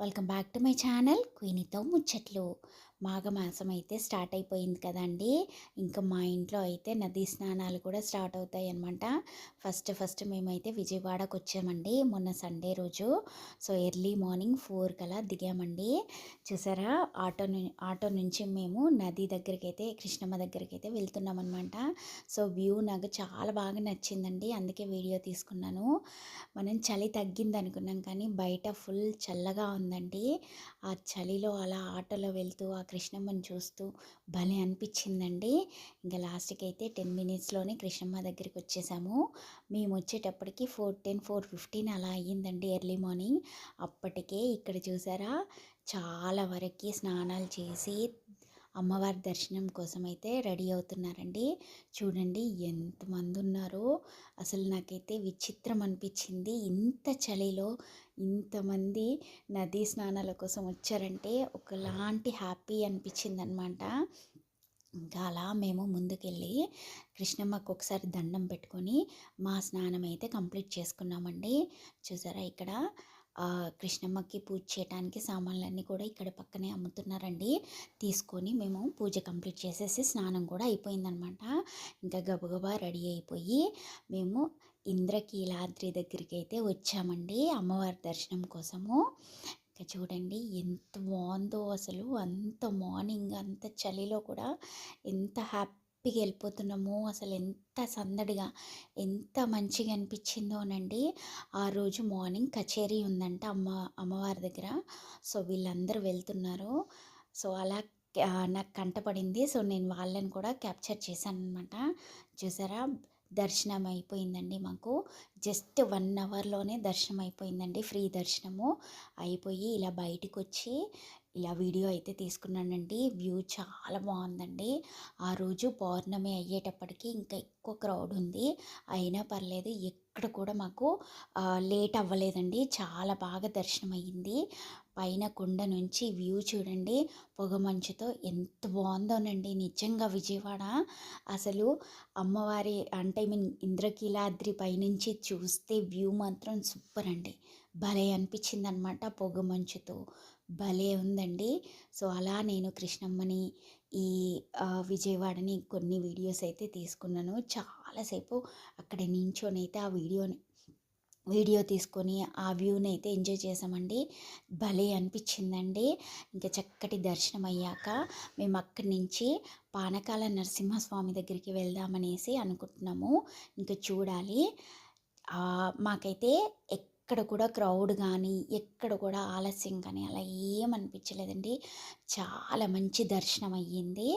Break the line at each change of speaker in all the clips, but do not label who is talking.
Welcome back to my channel క్వీనీతో ముచ్చట్లు. మాఘమాసం అయితే స్టార్ట్ అయిపోయింది కదండి. ఇంకా మా ఇంట్లో అయితే నదీ స్నానాలు కూడా స్టార్ట్ అవుతాయి అన్నమాట. ఫస్ట్ మేమైతే విజయవాడకు వచ్చామండి మొన్న సండే రోజు. సో ఎర్లీ మార్నింగ్ 4 కలా దిగామండి. చూసారా, ఆటో నుంచి మేము నది దగ్గరికి అయితే, కృష్ణమ్మ దగ్గరికి అయితే వెళ్తున్నాం అనమాట. సో వ్యూ నాకు చాలా బాగా నచ్చిందండి, అందుకే వీడియో తీసుకున్నాను. మనం చలి తగ్గింది అనుకున్నాం కానీ బయట ఫుల్ చల్లగా ఉందండి. ఆ చలిలో అలా ఆటోలో వెళ్తూ ఆ కృష్ణమ్మని చూస్తూ భలే అనిపించిందండి. ఇంకా లాస్ట్కి అయితే 10 మినిట్స్లోనే కృష్ణమ్మ దగ్గరికి వచ్చేసాము. మేము వచ్చేటప్పటికి 4:10 4:15 అలా అయ్యిందండి ఎర్లీ మార్నింగ్. అప్పటికే ఇక్కడ చూసారా, చాలా వరకు స్నానాలు చేసి అమ్మవారి దర్శనం కోసం అయితే రెడీ అవుతున్నారండి. చూడండి ఎంతమంది ఉన్నారో, అసలు నాకైతే విచిత్రం అనిపించింది. ఇంత చలిలో ఇంతమంది నదీ స్నానాల కోసం వచ్చారంటే ఒకలాంటి హ్యాపీ అనిపించింది అనమాట. ఇంకా అలా మేము ముందుకెళ్ళి కృష్ణమ్మకు ఒకసారి దండం పెట్టుకొని మా స్నానం అయితే కంప్లీట్ చేసుకున్నామండి. చూసారా, ఇక్కడ కృష్ణమ్మకి పూజ చేయడానికి సామాన్లన్నీ కూడా ఇక్కడ పక్కనే అమ్ముతున్నారండి. తీసుకొని మేము పూజ కంప్లీట్ చేసేసి స్నానం కూడా అయిపోయిందనమాట. ఇంకా గబగబా రెడీ అయిపోయి మేము ఇంద్రకీలాద్రి దగ్గరికి అయితే వచ్చామండి అమ్మవారి దర్శనం కోసము. ఇంకా చూడండి ఎంత బాగుందో అసలు, అంత మార్నింగ్ అంత చలిలో కూడా ఎంత హ్యాపీగా వెళ్ళిపోతున్నామో, అసలు ఎంత సందడిగా ఎంత మంచిగా అనిపించిందోనండి. ఆ రోజు మార్నింగ్ కచేరీ ఉందంట అమ్మవారి దగ్గర. సో వీళ్ళందరూ వెళ్తున్నారు. సో అలా నాకు కంటపడింది. సో నేను వాళ్ళని కూడా క్యాప్చర్ చేశాను అనమాట. చూసారా, దర్శనం అయిపోయిందండి మాకు. జస్ట్ 1 అవర్లోనే దర్శనం అయిపోయిందండి, ఫ్రీ దర్శనము అయిపోయి ఇలా బయటకు వచ్చి ఇలా వీడియో అయితే తీసుకున్నానండి. వ్యూ చాలా బాగుందండి. ఆ రోజు పౌర్ణమి అయ్యేటప్పటికి ఇంకా ఎక్కువ క్రౌడ్ ఉంది, అయినా పర్లేదు ఎక్కడ కూడా మాకు లేట్ అవ్వలేదండి. చాలా బాగా దర్శనం అయ్యింది. పైన కొండ నుంచి వ్యూ చూడండి, పొగమంచుతో ఎంత బాగుందోనండి నిజంగా విజయవాడ. అసలు అమ్మవారి అంటే ఐ మీన్ ఇంద్రకీలాద్రి పైనుంచి చూస్తే వ్యూ మాత్రం సూపర్ అండి. భలే అనిపించింది అనమాట, పొగమంచుతో భలే ఉందండి. సో అలా నేను కృష్ణమ్మని ఈ విజయవాడని కొన్ని వీడియోస్ అయితే తీసుకున్నాను. చాలాసేపు అక్కడ నించొనైతే ఆ వీడియో తీసుకొని ఆ వ్యూని అయితే ఎంజాయ్ చేసామండి. భలే అనిపించిందండి. ఇంకా చక్కటి దర్శనం అయ్యాక మేము అక్కడి నుంచి పానకాల నరసింహస్వామి దగ్గరికి వెళ్దామనేసి అనుకుంటున్నాము. ఇంకా చూడాలి. మాకైతే ఎక్కడ కూడా క్రౌడ్ కానీ ఎక్కడ కూడా ఆలస్యం కానీ అలా ఏమనిపించలేదండి. చాలా మంచి దర్శనం అయ్యింది.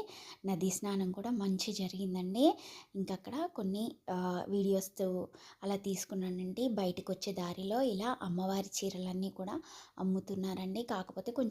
నదీ స్నానం కూడా మంచి జరిగిందండి. ఇంకా అక్కడ కొన్ని వీడియోస్ అలా తీసుకున్నానండి. బయటకు వచ్చే దారిలో ఇలా అమ్మవారి చీరలన్నీ కూడా అమ్ముతున్నారండి. కాకపోతే కొంచెం